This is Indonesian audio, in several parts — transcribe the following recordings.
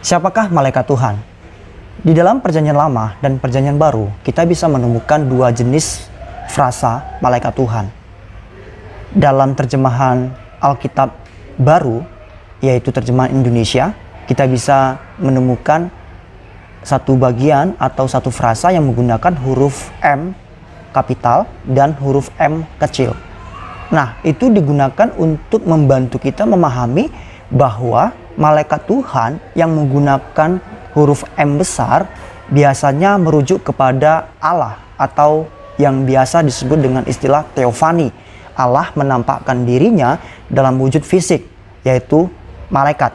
Siapakah malaikat Tuhan? Di dalam Perjanjian Lama dan Perjanjian Baru, kita bisa menemukan dua jenis frasa malaikat Tuhan. Dalam terjemahan Alkitab Baru, yaitu terjemahan Indonesia, kita bisa menemukan satu bagian atau satu frasa yang menggunakan huruf M kapital dan huruf M kecil. Nah, itu digunakan untuk membantu kita memahami bahwa malaikat Tuhan yang menggunakan huruf M besar biasanya merujuk kepada Allah atau yang biasa disebut dengan istilah teofani. Allah menampakkan dirinya dalam wujud fisik, yaitu malaikat.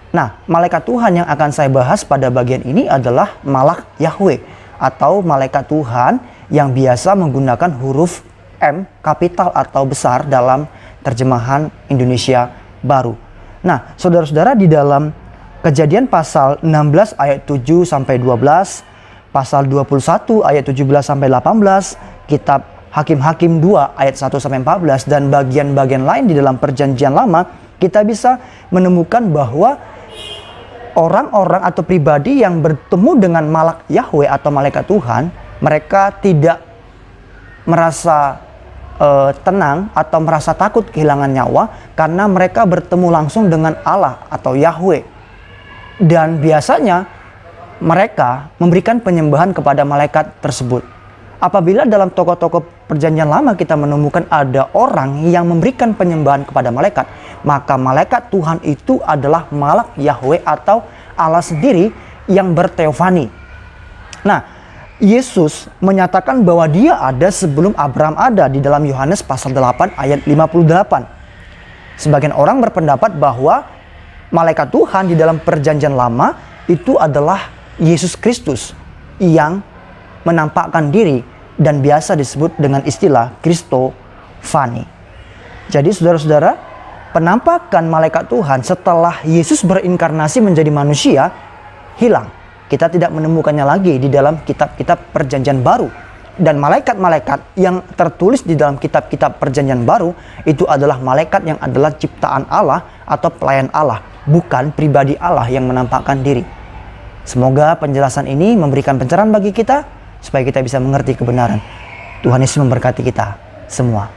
Nah, malaikat Tuhan yang akan saya bahas pada bagian ini adalah Malak Yahweh atau malaikat Tuhan yang biasa menggunakan huruf M kapital atau besar dalam terjemahan Indonesia Baru. Nah, saudara-saudara, di dalam Kejadian pasal 16 ayat 7 sampai 12, pasal 21 ayat 17 sampai 18, kitab Hakim-Hakim 2 ayat 1 sampai 14 dan bagian-bagian lain di dalam Perjanjian Lama, kita bisa menemukan bahwa orang-orang atau pribadi yang bertemu dengan Malak Yahweh atau malaikat Tuhan, mereka tidak merasa tenang atau merasa takut kehilangan nyawa karena mereka bertemu langsung dengan Allah atau Yahweh. Dan biasanya mereka memberikan penyembahan kepada malaikat tersebut. Apabila dalam tokoh-tokoh Perjanjian Lama kita menemukan ada orang yang memberikan penyembahan kepada malaikat, maka malaikat Tuhan itu adalah Malak Yahweh atau Allah sendiri yang berteofani. Nah, Yesus menyatakan bahwa dia ada sebelum Abraham ada di dalam Yohanes pasal 8 ayat 58. Sebagian orang berpendapat bahwa malaikat Tuhan di dalam Perjanjian Lama itu adalah Yesus Kristus yang menampakkan diri dan biasa disebut dengan istilah Kristofani. Jadi saudara-saudara, penampakan malaikat Tuhan setelah Yesus berinkarnasi menjadi manusia hilang. Kita tidak menemukannya lagi di dalam kitab-kitab Perjanjian Baru. Dan malaikat-malaikat yang tertulis di dalam kitab-kitab Perjanjian Baru itu adalah malaikat yang adalah ciptaan Allah atau pelayan Allah, bukan pribadi Allah yang menampakkan diri. Semoga penjelasan ini memberikan pencerahan bagi kita supaya kita bisa mengerti kebenaran. Tuhan Yesus memberkati kita semua.